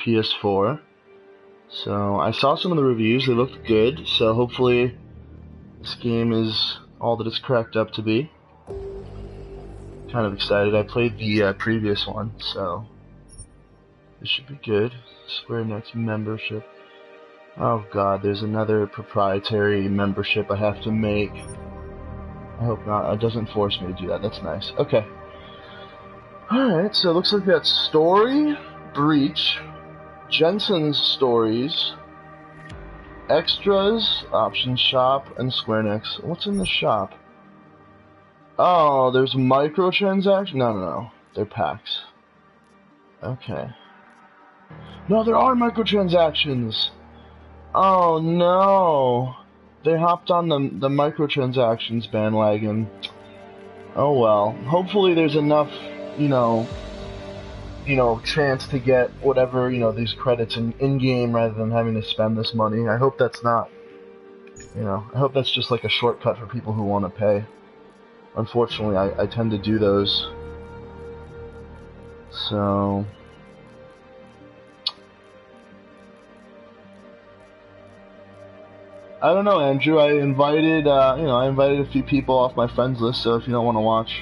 PS4. So I saw some of the reviews, they looked good, so hopefully this game is all that it's cracked up to be. Kind of excited. I played the previous one, so this should be good. Square Enix membership. Oh god, there's another proprietary membership I have to make. I hope not. It doesn't force me to do that. That's nice. Okay. Alright, so it looks like that's Story, Breach, Jensen's Stories, Extras, Options Shop, and Square Enix. What's in the shop? Oh, there's microtransactions? No. They're packs. Okay. No, there are microtransactions! Oh no! They hopped on the microtransactions bandwagon. Oh well. Hopefully there's enough, chance to get whatever, these credits in-game rather than having to spend this money. I hope that's not, I hope that's just like a shortcut for people who want to pay. Unfortunately, I tend to do those. So... I don't know, Andrew. I invited a few people off my friends list, so if you don't want to watch,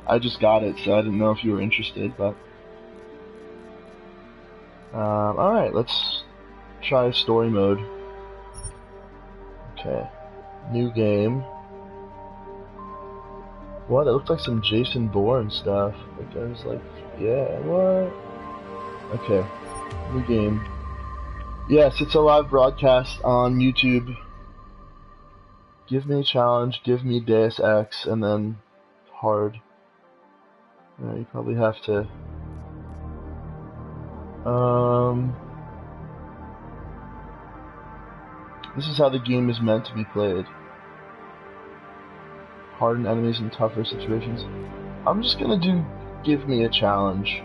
I just got it, so I didn't know if you were interested, but... alright, let's try story mode. Okay. New game. What? That looked like some Jason Bourne stuff. Like, I was like, yeah, what? Okay. New game. Yes, it's a live broadcast on YouTube. Give me a challenge, give me Deus Ex, and then hard. You probably have to... This is how the game is meant to be played. Harden enemies in tougher situations. I'm just gonna do give me a challenge.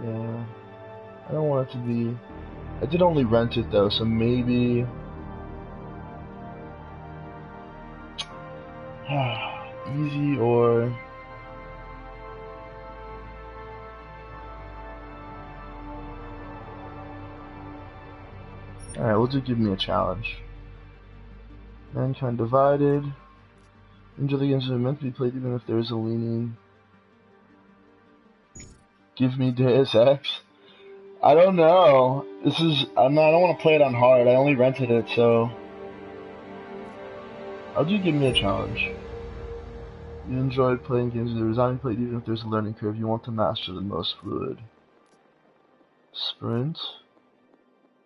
Yeah. I don't want it to be... I did only rent it though, so maybe... easy or... Alright, we'll do give me a challenge. Mankind divided. Enjoy the games that are meant to be played even if there is a leaning. Give me Deus Ex. I don't know. This is... I don't want to play it on hard. I only rented it, so... I'll do give me a challenge. You enjoyed playing games that are designed to play even if there's a learning curve. You want to master the most fluid. Sprint.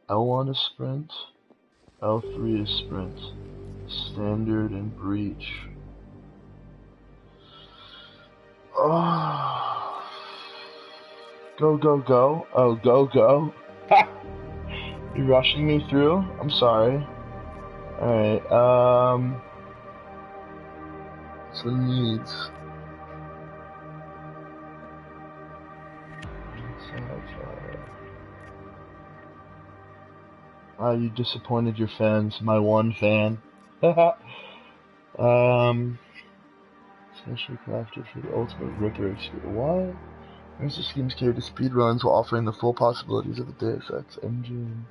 L1 is sprint. L3 is sprint. Standard and breach. Oh. Go, go, go. Oh, go, go. Ha! You're rushing me through? I'm sorry. Alright, what's the needs? You disappointed your fans, my one fan. Specially crafted for the ultimate Ripper experience. What? There's the schemes catered to speedruns while offering the full possibilities of the Deus Ex engine.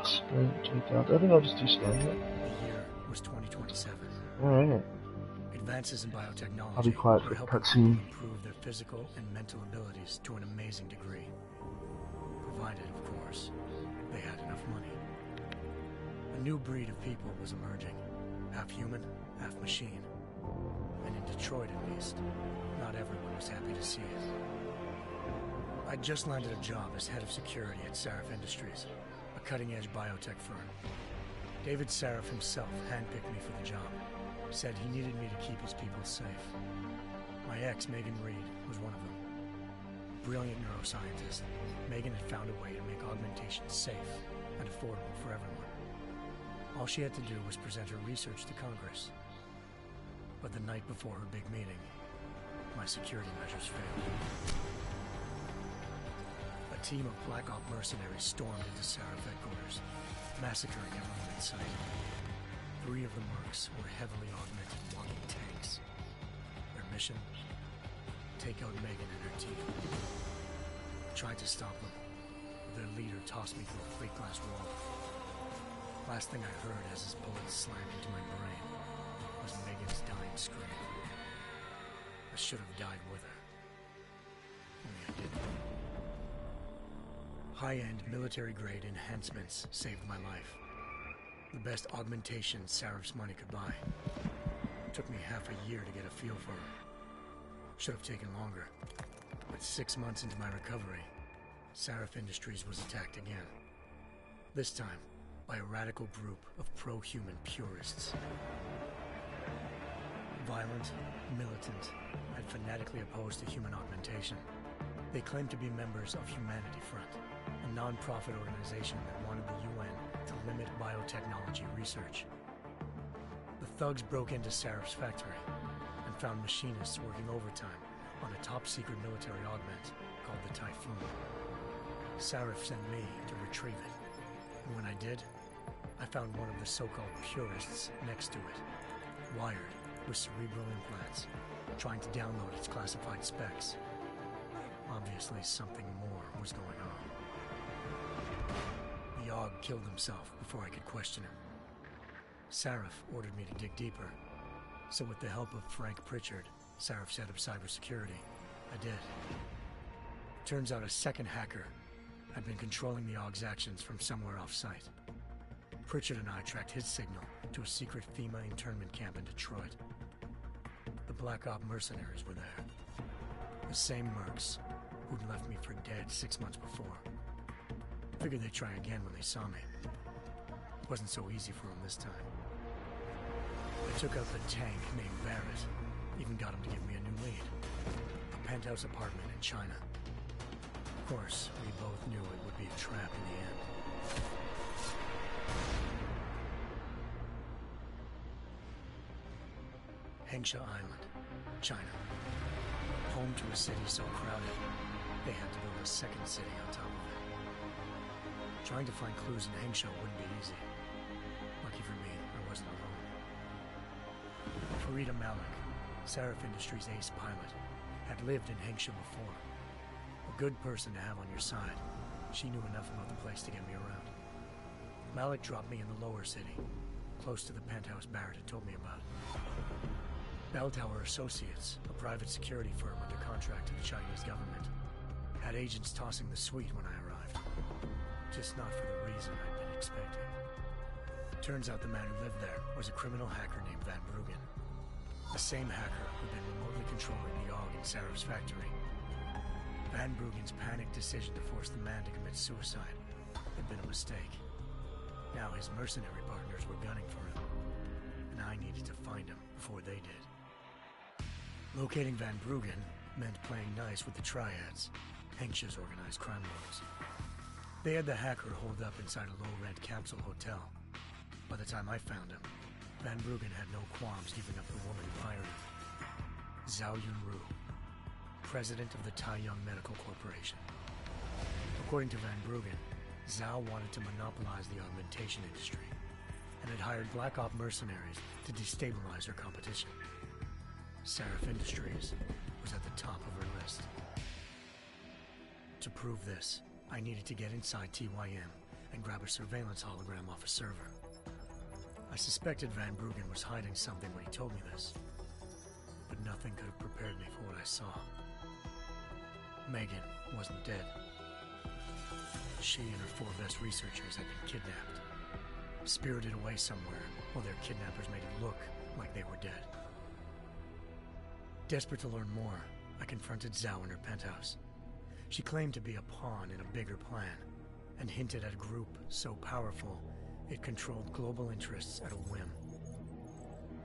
Sprint, takedown. I think I'll just do standard. The year was 2027. Alright. Advances in biotechnology I'll be quiet for are the helping cutscene. people improve their physical and mental abilities to an amazing degree. Provided, of course, they had enough money. A new breed of people was emerging. Half human, half machine. And in Detroit, at least, not everyone was happy to see it. I'd just landed a job as head of security at Sarif Industries, a cutting-edge biotech firm. David Sarif himself handpicked me for the job. Said he needed me to keep his people safe. My ex, Megan Reed, was one of them. Brilliant neuroscientist, Megan had found a way to make augmentation safe and affordable for everyone. All she had to do was present her research to Congress. But the night before her big meeting, my security measures failed. A team of Black Op mercenaries stormed into Sarif headquarters, massacring everyone in sight. 3 of the mercs were heavily augmented walking tanks. Their mission? Take out Megan and her team. I tried to stop them, but their leader tossed me through a plate glass wall. Last thing I heard as his bullets slammed into my brain was Megan's dying scream. I should have died with her. Only I didn't. High-end military-grade enhancements saved my life. The best augmentation Seraph's money could buy. It took me half a year to get a feel for her. Should have taken longer. But 6 months into my recovery, Seraph Industries was attacked again. This time, by a radical group of pro-human purists. Violent, militant, and fanatically opposed to human augmentation. They claimed to be members of Humanity Front, a non-profit organization that wanted the UN to limit biotechnology research. The thugs broke into Seraph's factory and found machinists working overtime on a top-secret military augment called the Typhoon. Seraph sent me to retrieve it, and when I did, I found one of the so-called purists next to it, wired with cerebral implants, trying to download its classified specs. Obviously, something more was going on. The Aug killed himself before I could question him. Seraph ordered me to dig deeper, so with the help of Frank Pritchard, Seraph's head of cybersecurity, I did. Turns out a second hacker had been controlling the Aug's actions from somewhere off-site. Pritchard and I tracked his signal to a secret FEMA internment camp in Detroit. The Black Op mercenaries were there. The same mercs who'd left me for dead 6 months before. Figured they'd try again when they saw me. It wasn't so easy for them this time. I took out the tank named Barrett. Even got him to give me a new lead. A penthouse apartment in China. Of course, we both knew it would be a trap in the end. Hengsha Island, China. Home to a city so crowded, they had to build a second city on top of it. Trying to find clues in Hengsha wouldn't be easy. Lucky for me, I wasn't alone. Farida Malik, Seraph Industries' ace pilot, had lived in Hengsha before. A good person to have on your side. She knew enough about the place to get me around. Malik dropped me in the lower city, close to the penthouse Barrett had told me about. Bell Tower Associates, a private security firm under contract to the Chinese government, had agents tossing the suite when I arrived. Just not for the reason I'd been expecting. Turns out the man who lived there was a criminal hacker named Van Bruggen. The same hacker who'd been remotely controlling the Aug in Seraph's factory. Van Bruggen's panicked decision to force the man to commit suicide had been a mistake. Now his mercenary partners were gunning for him, and I needed to find him before they did. Locating Van Bruggen meant playing nice with the Triads, Hengsha's organized crime lords. They had the hacker holed up inside a low-rent capsule hotel. By the time I found him, Van Bruggen had no qualms giving up the woman who hired him. Zhao Yunru, president of the Taiyang Medical Corporation. According to Van Bruggen, Zhao wanted to monopolize the augmentation industry and had hired Black Op mercenaries to destabilize her competition. Seraph Industries was at the top of her list. To prove this, I needed to get inside TYM and grab a surveillance hologram off a server. I suspected Van Bruggen was hiding something when he told me this, but nothing could have prepared me for what I saw. Megan wasn't dead. She and her 4 best researchers had been kidnapped, spirited away somewhere while their kidnappers made it look like they were dead. Desperate to learn more, I confronted Zhao in her penthouse. She claimed to be a pawn in a bigger plan, and hinted at a group so powerful it controlled global interests at a whim.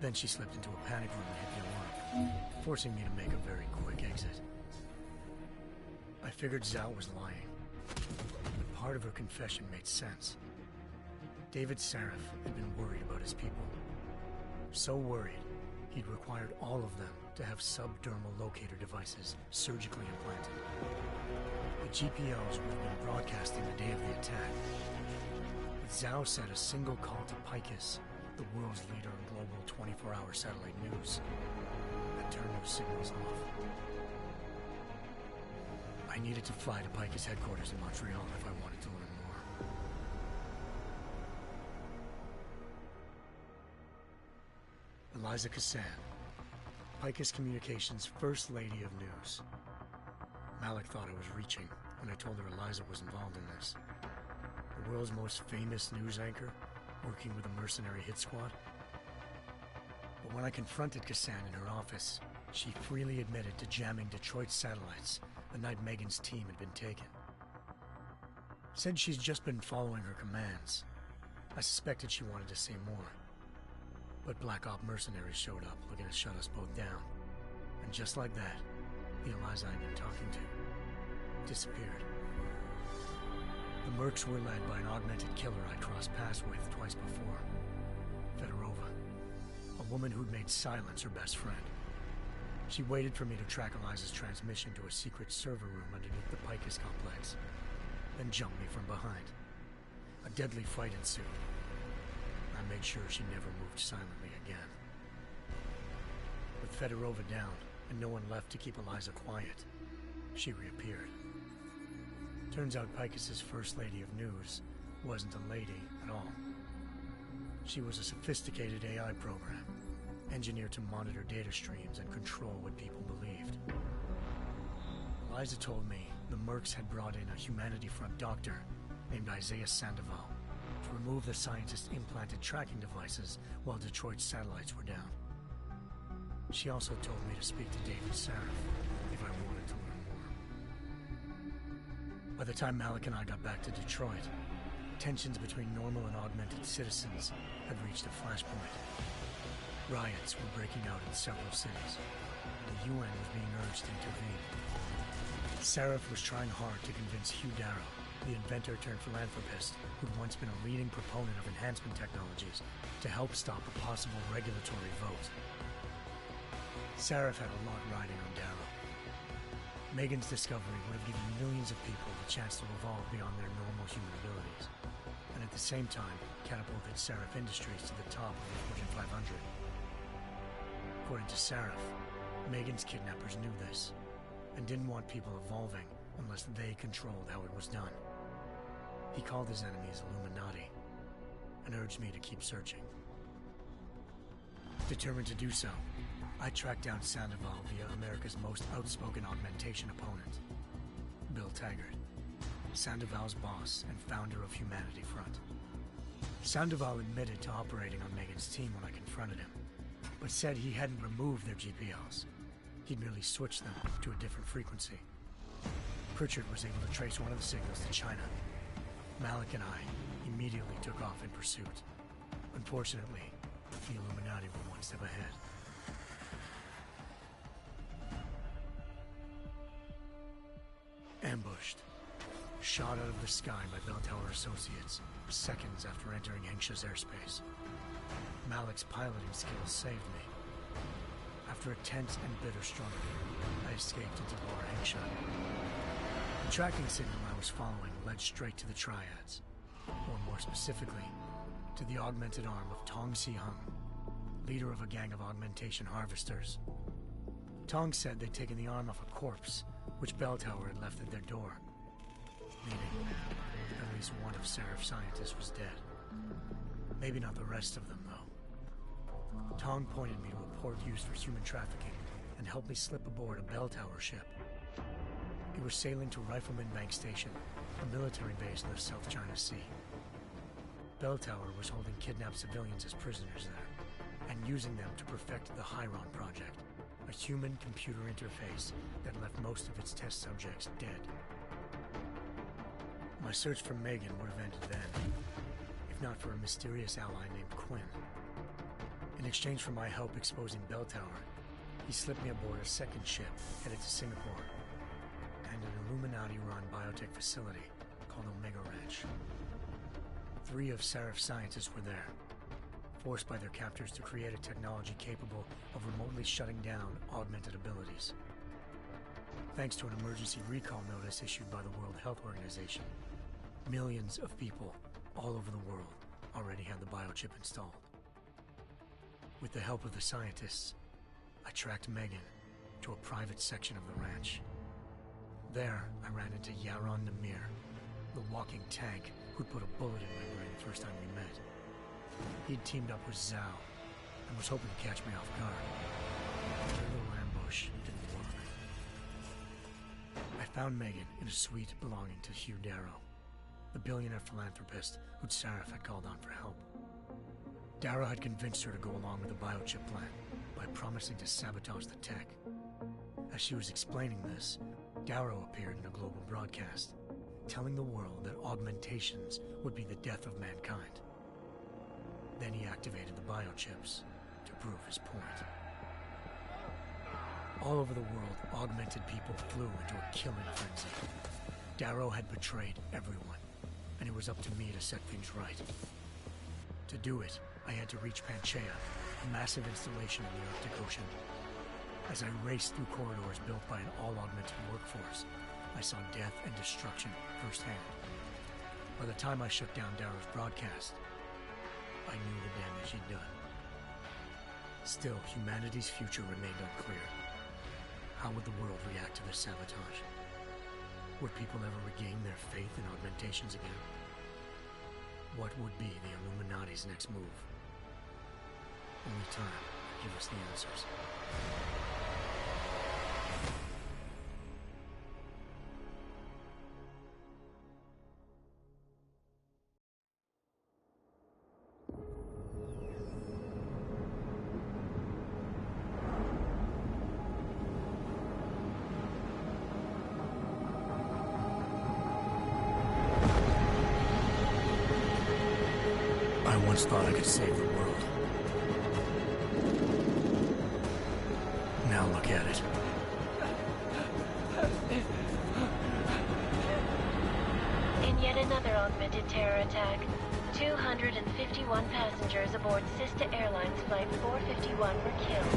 Then she slipped into a panic room and hit the alarm, forcing me to make a very quick exit. I figured Zhao was lying, but part of her confession made sense. David Seraph had been worried about his people. So worried, he'd required all of them to have subdermal locator devices surgically implanted. The GPOs would have been broadcasting the day of the attack. But Zhao said a single call to Picus, the world's leader in global 24-hour satellite news, had to turn those signals off. I needed to fly to Pika's headquarters in Montreal if I wanted to learn more. Eliza Cassan, Pika's Communications First Lady of News. Malik thought I was reaching when I told her Eliza was involved in this. The world's most famous news anchor, working with a mercenary hit squad. But when I confronted Cassan in her office, she freely admitted to jamming Detroit's satellites the night Megan's team had been taken. Said she's just been following her commands. I suspected she wanted to say more. But Black Op mercenaries showed up looking to shut us both down. And just like that, the Eliza I'd been talking to disappeared. The Mercs were led by an augmented killer I'd crossed paths with twice before. Fedorova, a woman who'd made silence her best friend. She waited for me to track Eliza's transmission to a secret server room underneath the Picus complex, then jumped me from behind. A deadly fight ensued. I made sure she never moved silently again. With Fedorova down, and no one left to keep Eliza quiet, she reappeared. Turns out Picus's First Lady of News wasn't a lady at all. She was a sophisticated AI program, engineered to monitor data streams and control what people believed. Eliza told me the Mercs had brought in a Humanity Front doctor named Isaiah Sandoval to remove the scientist's implanted tracking devices while Detroit's satellites were down. She also told me to speak to David Sarif if I wanted to learn more. By the time Malik and I got back to Detroit, tensions between normal and augmented citizens had reached a flashpoint. Riots were breaking out in several cities. The UN was being urged to intervene. Sarif was trying hard to convince Hugh Darrow, the inventor-turned-philanthropist who'd once been a leading proponent of enhancement technologies, to help stop a possible regulatory vote. Sarif had a lot riding on Darrow. Megan's discovery would have given millions of people the chance to evolve beyond their normal human abilities, and at the same time catapulted Sarif Industries to the top of the Fortune 500. According to Sarif, Megan's kidnappers knew this, and didn't want people evolving unless they controlled how it was done. He called his enemies Illuminati, and urged me to keep searching. Determined to do so, I tracked down Sandoval via America's most outspoken augmentation opponent, Bill Taggart, Sandoval's boss and founder of Humanity Front. Sandoval admitted to operating on Megan's team when I confronted him, but said he hadn't removed their GPLs. He'd merely switched them to a different frequency. Pritchard was able to trace one of the signals to China. Malik and I immediately took off in pursuit. Unfortunately, the Illuminati were one step ahead. Ambushed. Shot out of the sky by Bell Tower Associates, seconds after entering Hengsha's airspace. Malik's piloting skills saved me. After a tense and bitter struggle, I escaped into Lower Hengsha. The tracking signal I was following led straight to the Triads, or more specifically, to the augmented arm of Tong Si-hung, leader of a gang of augmentation harvesters. Tong said they'd taken the arm off a corpse, which Bell Tower had left at their door, meaning at least one of Sarif's scientists was dead. Maybe not the rest of them, though. Tong pointed me to a port used for human trafficking and helped me slip aboard a Bell Tower ship. It was sailing to Rifleman Bank Station, a military base in the South China Sea. Bell Tower was holding kidnapped civilians as prisoners there, and using them to perfect the Hyron Project, a human-computer interface that left most of its test subjects dead. My search for Megan would have ended then, if not for a mysterious ally named Quinn. In exchange for my help exposing Bell Tower, he slipped me aboard a second ship headed to Singapore, and an Illuminati-run biotech facility called Omega Ranch. 3 of Sarif's scientists were there, forced by their captors to create a technology capable of remotely shutting down augmented abilities. Thanks to an emergency recall notice issued by the World Health Organization, millions of people all over the world already had the biochip installed. With the help of the scientists, I tracked Megan to a private section of the ranch. There, I ran into Yaron Namir, the walking tank who'd put a bullet in my brain the first time we met. He'd teamed up with Zhao and was hoping to catch me off guard. Their little ambush didn't work. I found Megan in a suite belonging to Hugh Darrow, the billionaire philanthropist who'd Sarif had called on for help. Darrow had convinced her to go along with the biochip plan by promising to sabotage the tech. As she was explaining this, Darrow appeared in a global broadcast, telling the world that augmentations would be the death of mankind. Then he activated the biochips to prove his point. All over the world, augmented people flew into a killing frenzy. Darrow had betrayed everyone, and it was up to me to set things right. To do it, I had to reach Panchaea, a massive installation in the Arctic Ocean. As I raced through corridors built by an all-augmented workforce, I saw death and destruction firsthand. By the time I shut down Darrow's broadcast, I knew the damage he'd done. Still, humanity's future remained unclear. How would the world react to this sabotage? Would people ever regain their faith in augmentations again? What would be the Illuminati's next move? Only time will give us the answers. I once thought I could save the world. Now look at it. In yet another augmented terror attack, 251 passengers aboard Sista Airlines Flight 451 were killed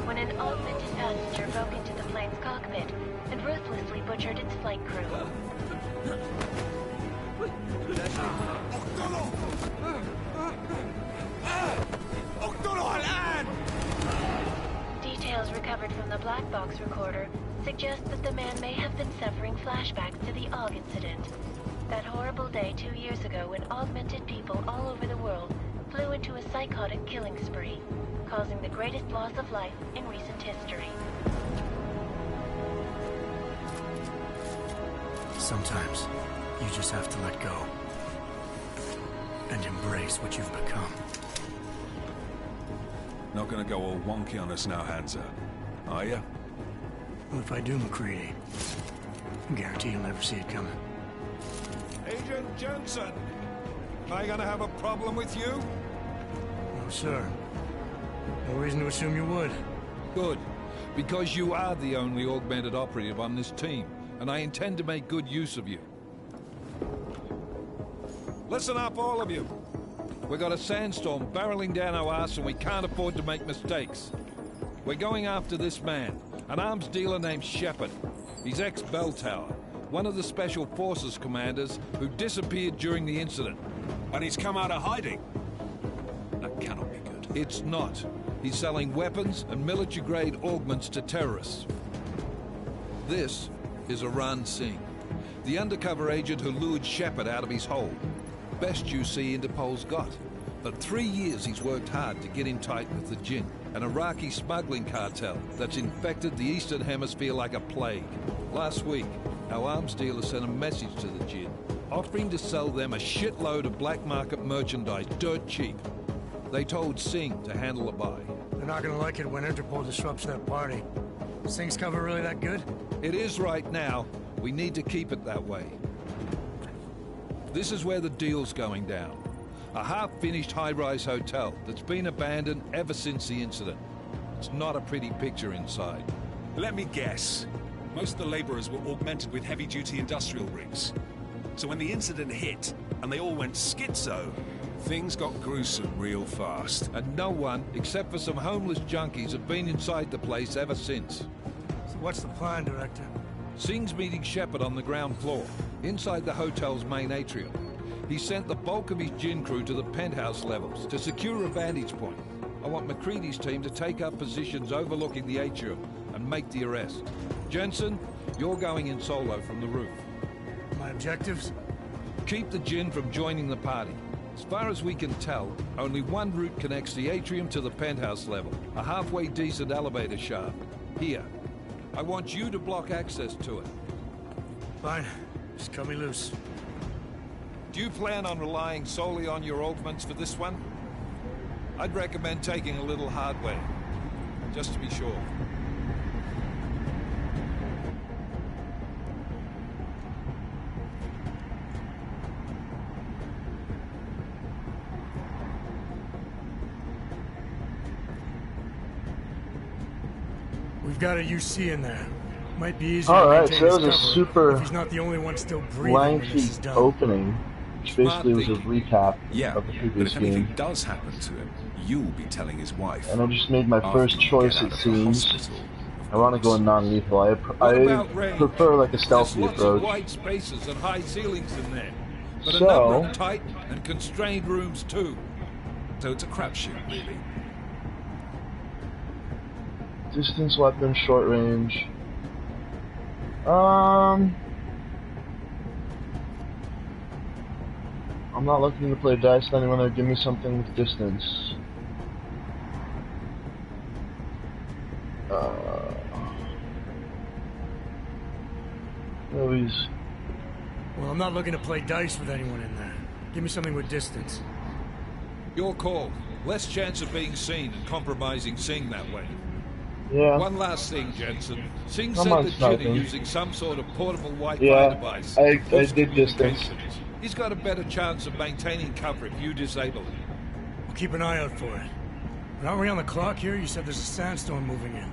when an augmented passenger broke into the plane's cockpit and ruthlessly butchered its flight crew. Details recovered from the black box recorder suggest that the man may have been suffering flashbacks to the AUG incident. That horrible day 2 years ago when augmented people all over the world flew into a psychotic killing spree, causing the greatest loss of life in recent history. Sometimes, you just have to let go. And embrace what you've become. Not gonna go all wonky on us now, Hansa, are ya? Well, if I do, McCready, I guarantee you'll never see it coming. Agent Jensen! Am I gonna have a problem with you? No, sir. No reason to assume you would. Good. Because you are the only augmented operative on this team, and I intend to make good use of you. Listen up, all of you. We got a sandstorm barreling down our arse and we can't afford to make mistakes. We're going after this man, an arms dealer named Shepard. He's ex-Bell Tower, one of the Special Forces commanders who disappeared during the incident. And he's come out of hiding. That cannot be good. It's not. He's selling weapons and military-grade augments to terrorists. This is Aran Singh, the undercover agent who lured Shepard out of his hole. Best you see Interpol's got. For 3 years he's worked hard to get in tight with the Jinn, an Iraqi smuggling cartel that's infected the Eastern Hemisphere like a plague. Last week, our arms dealer sent a message to the Jinn, offering to sell them a shitload of black market merchandise dirt cheap. They told Singh to handle the buy. They're not gonna like it when Interpol disrupts their party. Is Singh's cover really that good? It is right now. We need to keep it that way. This is where the deal's going down. A half-finished high-rise hotel that's been abandoned ever since the incident. It's not a pretty picture inside. Let me guess. Most of the laborers were augmented with heavy-duty industrial rigs. So when the incident hit, and they all went schizo, things got gruesome real fast. And no one, except for some homeless junkies, have been inside the place ever since. So what's the plan, Director? Singh's meeting Shepard on the ground floor, inside the hotel's main atrium. He sent the bulk of his Jinn crew to the penthouse levels to secure a vantage point. I want McCready's team to take up positions overlooking the atrium and make the arrest. Jensen, you're going in solo from the roof. My objectives? Keep the Jinn from joining the party. As far as we can tell, only one route connects the atrium to the penthouse level. A halfway decent elevator shaft. Here. I want you to block access to it. Fine. Just cut me loose. Do you plan on relying solely on your augments for this one? I'd recommend taking a little hardware, just to be sure. We've got a UC in there. Might be easier Alright, to so maintain that was his a cover super if he's not the only one still breathing when this lengthy is done. opening, which basically was a recap Yeah, of the but previous if anything game. does happen to him, you'll be telling his wife. And I just made my After first you choice, get out it of the seems. hospital, of I want to go course. non-lethal. I What about range? prefer like a There's stealthy lots approach. of wide spaces and high ceilings in there, but So- a number of tight and constrained rooms too. So it's a crapshoot, really. Distance weapon, short range. I'm not looking to play dice with anyone that give me something with distance. Movies. Well, I'm not looking to play dice with anyone in there. Give me something with distance. Your call. Less chance of being seen and compromising Singh that way. Yeah. One last thing, Jensen. Singh Come said on, that Jin sniping. are using some sort of portable Wi-Fi Yeah, device. I to boost did distance. communications. He's got a better chance of maintaining cover if you disable it. We'll keep an eye out for it. But aren't we on the clock here? You said there's a sandstorm moving in.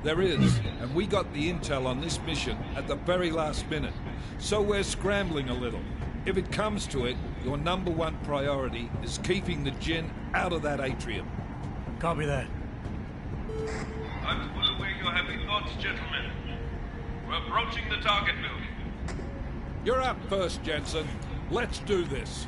There is, and we got the intel on this mission at the very last minute. So we're scrambling a little. If it comes to it, your number one priority is keeping the Jinn out of that atrium. Copy that. Time to put away your happy thoughts, gentlemen. We're approaching the target building. You're up first, Jensen. Let's do this.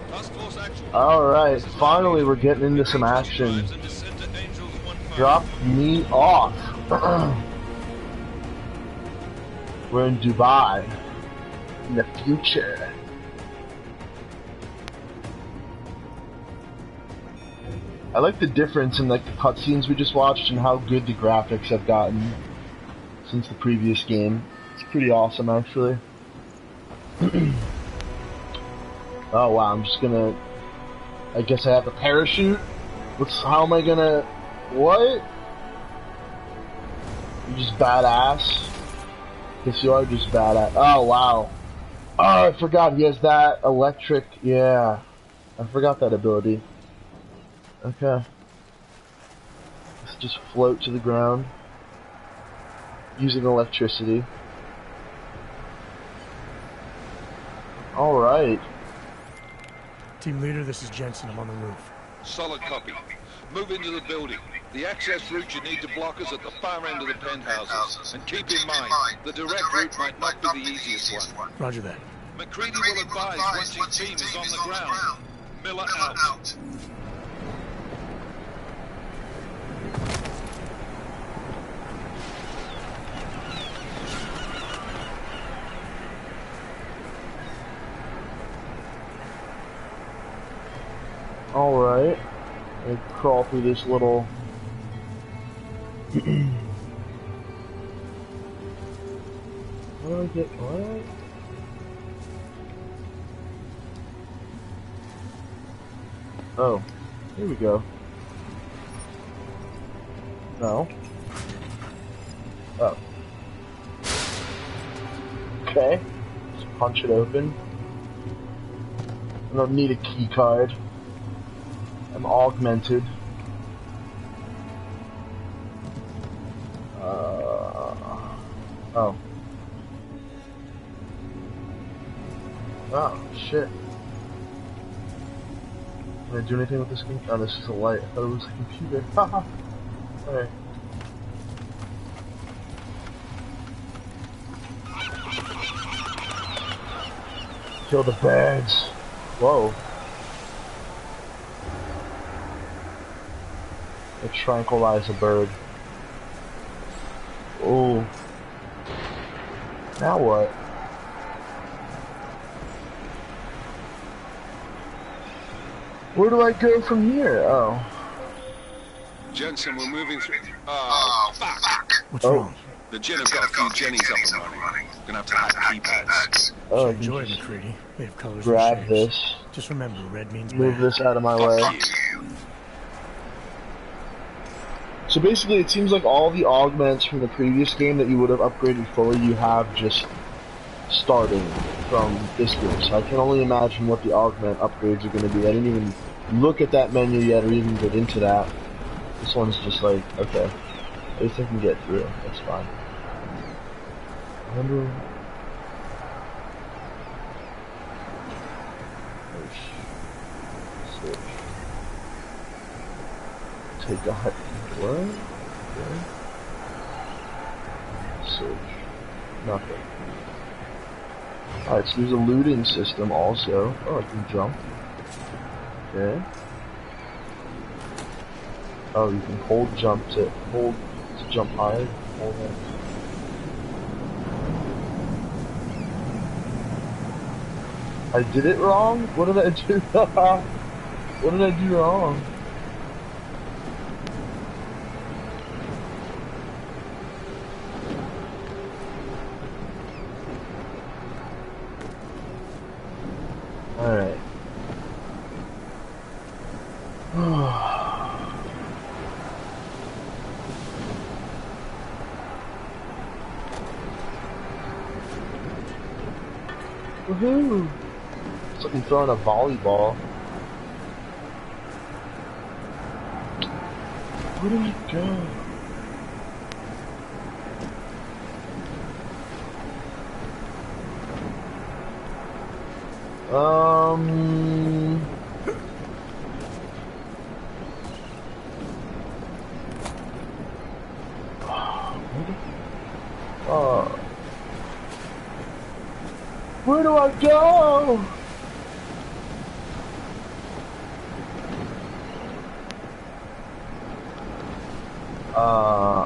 Task Force action. Alright, finally we're getting into some action. Drop me off. We're in Dubai. In the future. I like the difference in like the cutscenes we just watched and how good the graphics have gotten since the previous game. It's pretty awesome actually. Oh wow, I'm just gonna... I guess I have a parachute? How am I gonna... What? You just badass? Guess you are just badass. Oh wow. Oh, I forgot he has that electric... Yeah. I forgot that ability. Okay. Let's just float to the ground. Using electricity. Alright. Team leader, this is Jensen. I'm on the roof. Solid copy. Move into the building. The access route you need to block is at the far end of the penthouses. And keep in mind, the direct route might not be the easiest one. Roger that. McCready will advise once his team is on the ground. Miller out. Alright. I crawl through this little... How do I get... What? Oh. Here we go. No. Oh. Okay. Just punch it open. I don't need a key card. I'm augmented. Oh. Oh, shit. Can I do anything with this thing? Oh, this is a light. I thought it was a computer. Haha. Alright. Kill the birds. Whoa. Let's tranquilize a bird. Oh. Now what? Where do I go from here? Oh. Jensen, we're moving through. Oh, fuck! What's wrong? The Jinn have got a few Jennies up and running. Gonna have to hack keypads. Oh, I Sure can enjoy just McCready. They have colors grab and shapes. this. Just remember, red means Move bad. this out of my way. Fuck you. So basically, it seems like all the augments from the previous game that you would have upgraded fully, you have just starting from this game. So I can only imagine what the augment upgrades are going to be. I didn't even look at that menu yet or even get into that. This one's just like, okay, at least I can get through. That's fine. I wonder... Switch. Take a hut. What? Okay. Search. Nothing. Alright, so there's a looting system also. Oh, I can jump. Okay. Oh, you can hold to jump higher. Hold that. I did it wrong? What did I do? What did I do wrong? Alright. Woohoo! It's like I'm throwing a volleyball. Where do I go? Where do I go?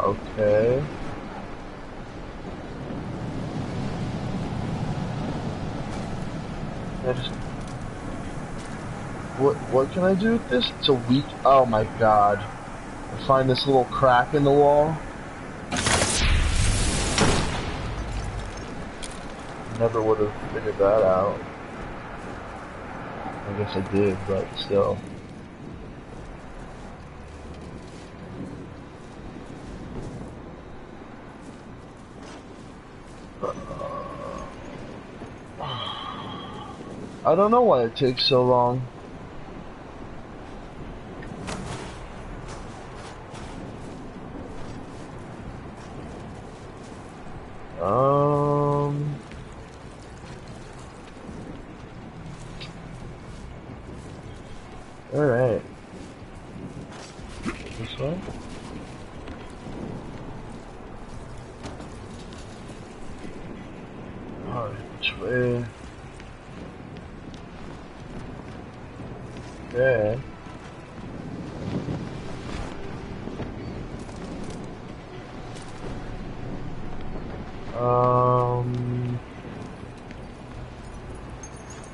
Okay. What can I do with this? It's a weak... Oh my god. I find this little crack in the wall. Never would have figured that out. I guess I did, but still. I don't know why it takes so long. Alright. This way? Alright, which way? Okay.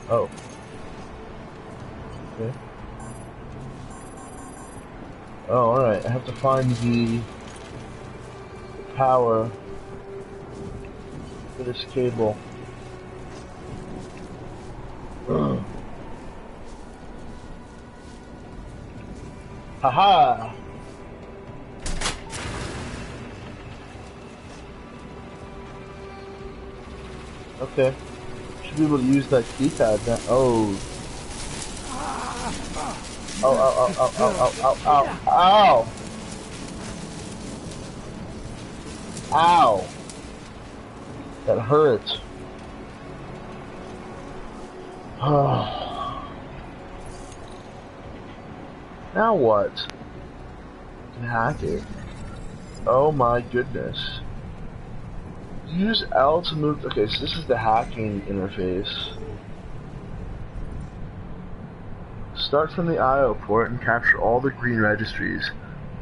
Oh. Okay. Oh, alright. I have to find the power for this cable. Haha! Okay. Should be able to use that keypad now. Oh. Ow, ow, ow, ow, ow, ow, ow, ow! Ow! That hurts. Now what? I can hack it. Oh my goodness. Use L to move. Okay, so this is the hacking interface. Start from the IO port and capture all the green registries.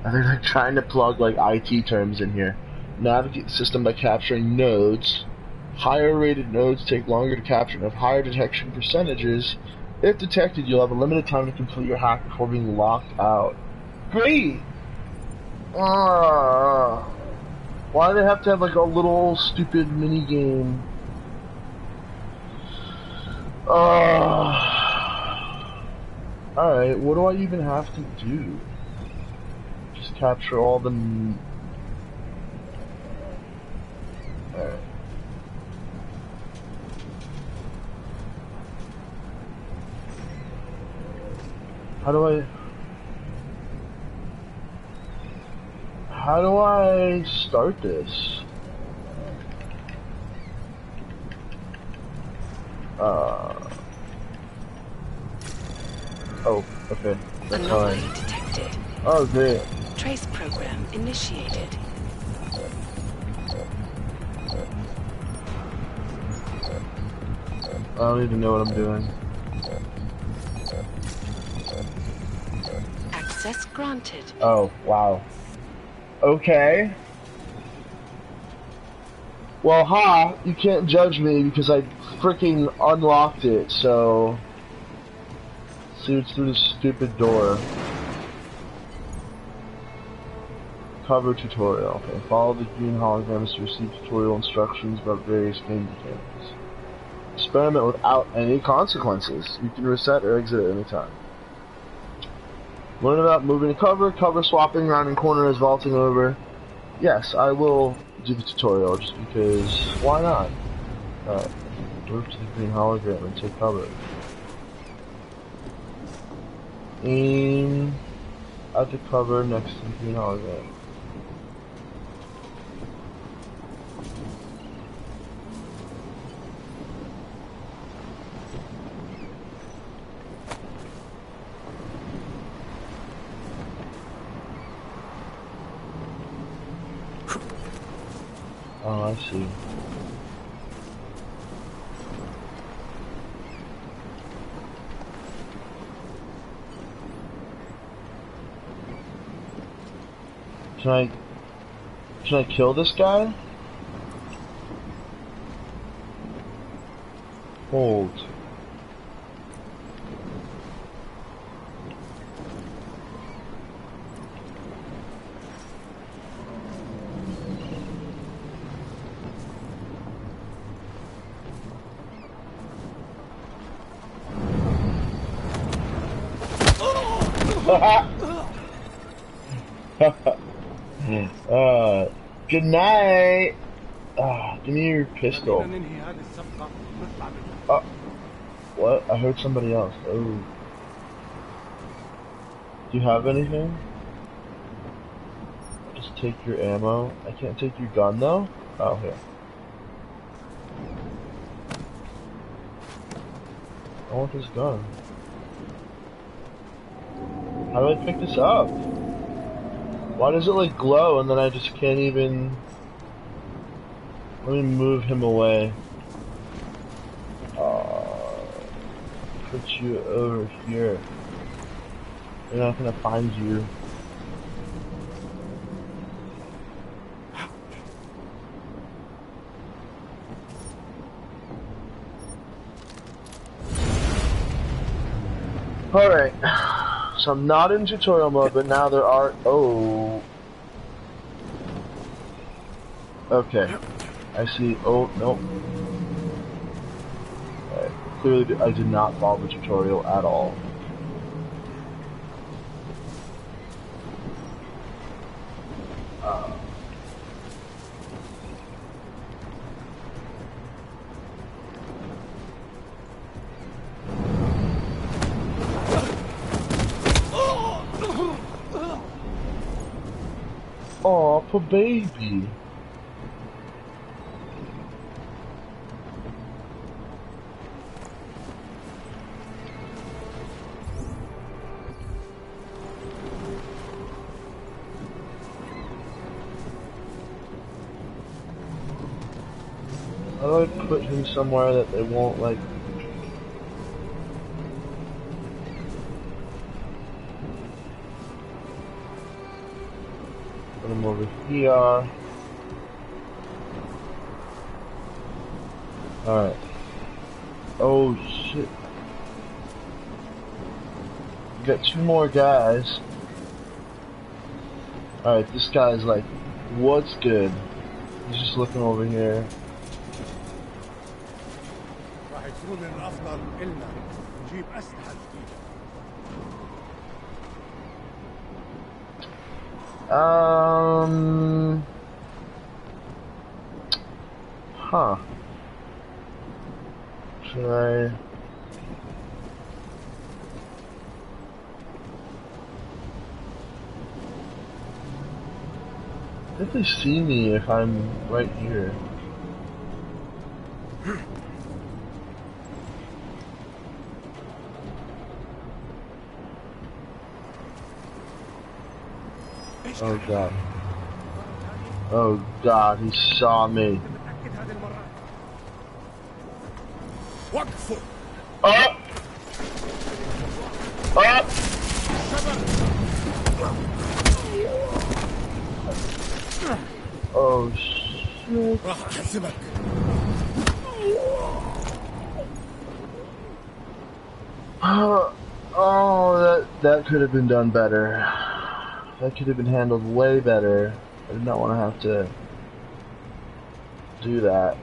And they're like trying to plug like IT terms in here. Navigate the system by capturing nodes. Higher rated nodes take longer to capture and have higher detection percentages. If detected, you'll have a limited time to complete your hack before being locked out. Great! Why do they have to have like a little stupid mini game? Alright, what do I even have to do? Just capture all the... Alright. How do I start this? Oh, okay. That's Anomaly fine. detected. Oh, great. Trace program initiated. I don't even know what I'm doing. Access granted. Oh, wow. Okay. Well, you can't judge me because I freaking unlocked it, so... See what's through this stupid door. Cover tutorial. Okay, follow the green holograms to receive tutorial instructions about various game mechanics. Experiment without any consequences. You can reset or exit at any time. Learn about moving to cover swapping, rounding corners, vaulting over. Yes, I will do the tutorial just because, why not? Alright, move to the green hologram and take cover. Aim at the cover next to the green hologram. Oh, I see. Can I kill this guy? Hold. Good night. Give me your pistol. What? I heard somebody else. Oh. Do you have anything? Just take your ammo. I can't take your gun though? Oh, here. I want this gun. How do I pick this up? Why does it like glow and then I just can't even... Let me move him away. Put you over here. They're not gonna find you. Alright. So I'm not in tutorial mode, but now there are... Oh. Okay. I see... Oh, nope. Right. Clearly I did not follow the tutorial at all. Oh, poor baby. How do I put him somewhere that they won't, like... Put him over here. Alright. Oh shit. We got 2 more guys. Alright, this guy's like, what's good? He's just looking over here. Huh. Should I? If they see me if I'm right here. Oh god. Oh god, he saw me. Up! Up! Oh shit. Oh, that could have been done better. That could have been handled way better. I did not want to have to do that.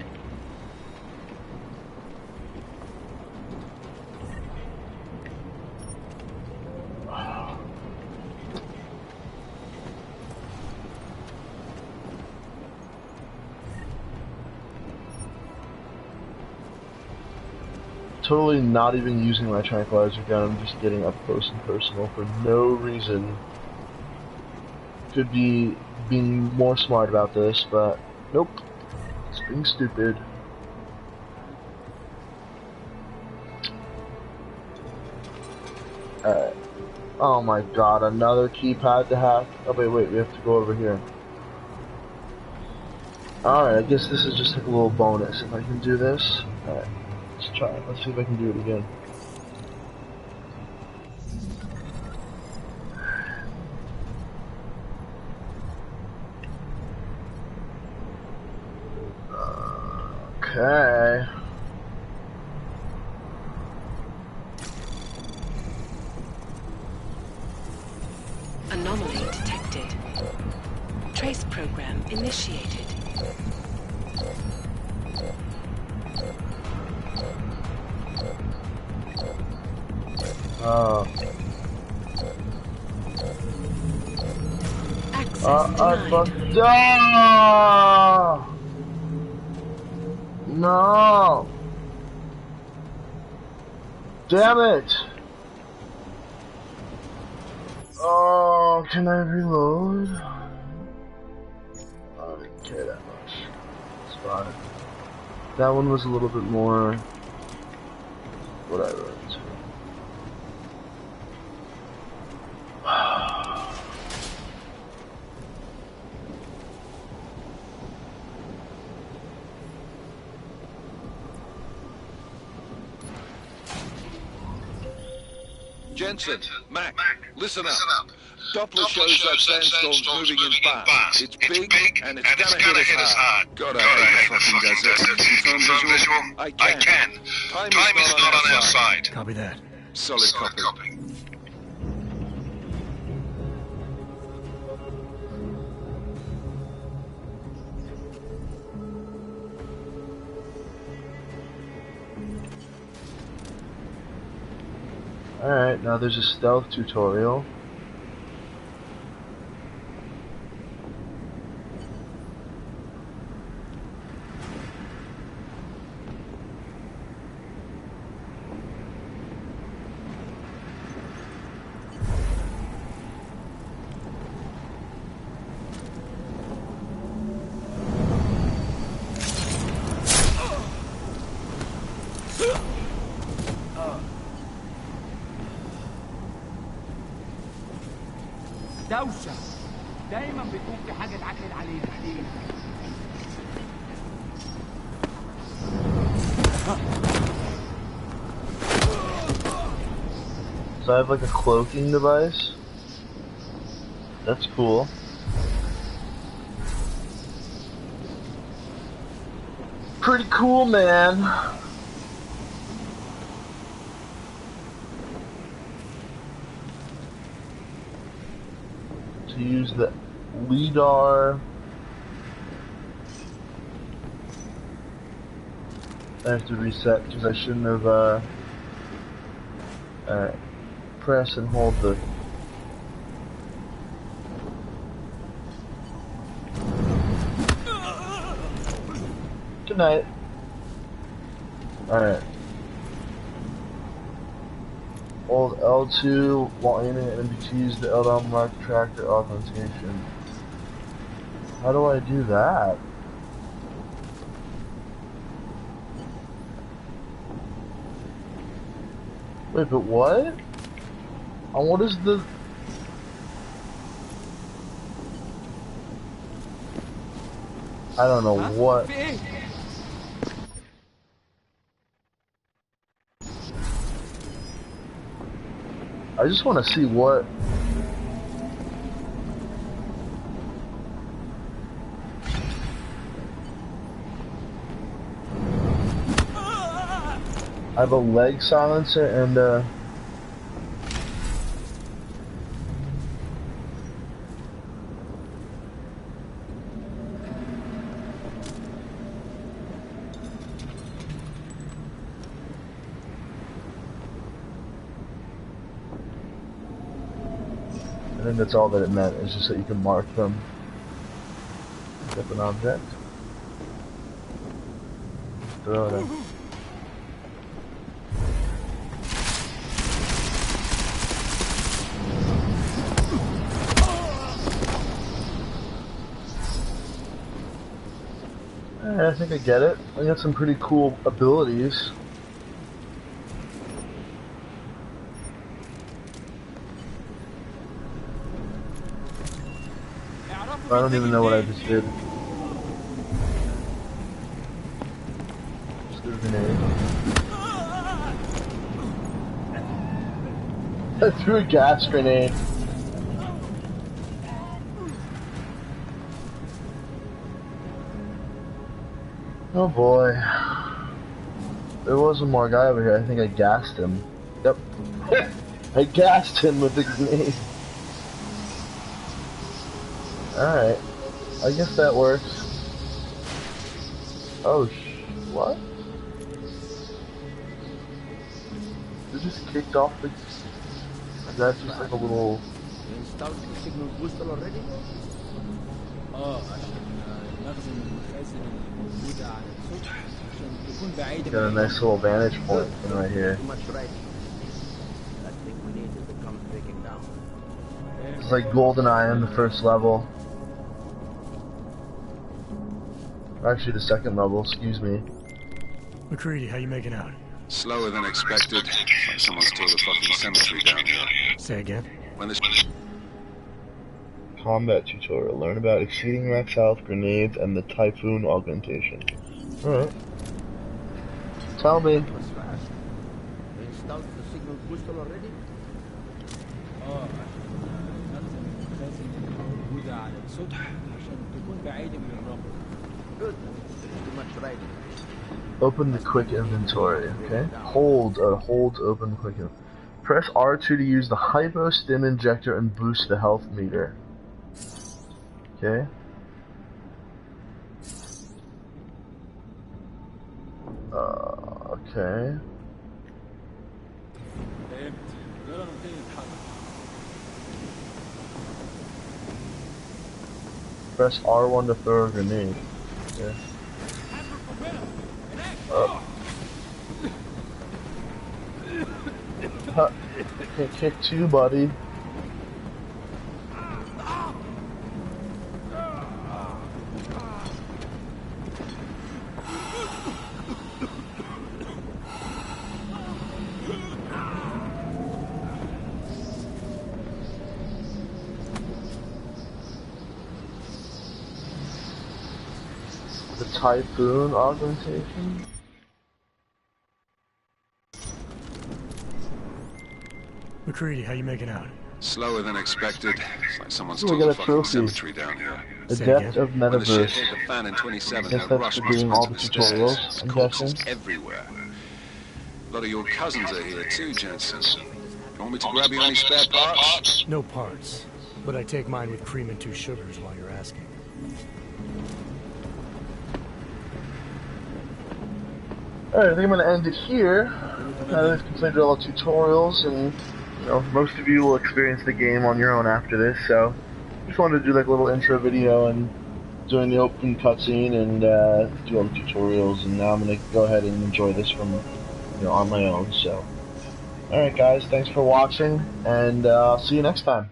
Totally not even using my tranquilizer gun, I'm just getting up close and personal for no reason. Could be being more smart about this, but nope. It's being stupid. Alright. Oh my god, another keypad to hack. Oh wait, we have to go over here. Alright, I guess this is just like a little bonus if I can do this. Alright. Let's try it. Let's see if I can do it again. Okay. Anomaly detected. Trace program initiated. I fucked No! Damn it! Oh, can I reload? I don't care that much. It's fine. That one was a little bit more... whatever. Jensen, Mac, listen up. Doppler shows that sandstorm's moving in fast. It's big and it's gonna hit us hard. Gotta hate the fucking desert. Confirm visual? I can. Time is not on our side. Copy that. Solid copy. Alright, now there's a stealth tutorial. دوشة دايما بيكون في حاجة تعكد علينا. So I have like a cloaking device. That's cool. pretty cool, man. To use the LiDAR. I have to reset because I shouldn't have, alright. Press and hold the... Good night. Alright. Hold L2 while aiming at NPCs to L-down mark tractor augmentation. How do I do that? Wait, but what? And what is the... I don't know what... I just want to see what... I have a leg silencer and I think that's all that it meant, is just that you can mark them. Pick up an object. Throw it in. I think I get it. I got some pretty cool abilities. I don't even know what I just did. Just threw a grenade. I threw a gas grenade. Oh boy. There was one more guy over here. I think I gassed him. Yep. I gassed him with the grenade. Alright. I guess that works. Oh, what? It just kicked off the... Is that just like a little... You installed the signal booster already? Got a nice little vantage point right here. It's like GoldenEye on the first level. Actually, the second level, excuse me. McCready, how you making out? Slower than expected. Like someone's tore the fucking cemetery down here. Say again? When this... Combat tutorial. Learn about exceeding max health, grenades, and the Typhoon augmentation. Alright. Tell me. Installed the signal booster already? Good. Too much writing. Open the quick inventory, okay? Hold to open the quick inventory. Press R2 to use the hypo stim injector and boost the health meter. Okay. Okay. Press R1 to throw a grenade. Okay. Can't kick two, buddy. The Typhoon augmentation? McCready, how you making out? Slower than expected. It's like someone's Ooh, we took got the a fucking trophy. cemetery down here. The Say depth again? of When the shit metaverse. hit the fan in 27, Guess that that's rush for must doing have all went the to the stairs. tutorials, There's I'm corpses guessing. everywhere. A lot of your cousins are here too, Jensen. You want me to grab you any spare parts? No parts. But I take mine with cream and 2 sugars while you're asking. Alright, I think I'm going to end it here. Now that I've completed all the tutorials, and you know, most of you will experience the game on your own after this, so just wanted to do like a little intro video and doing the open cutscene and do all the tutorials, and now I'm going to go ahead and enjoy this from, you know, on my own. So, alright guys, thanks for watching, and I'll see you next time.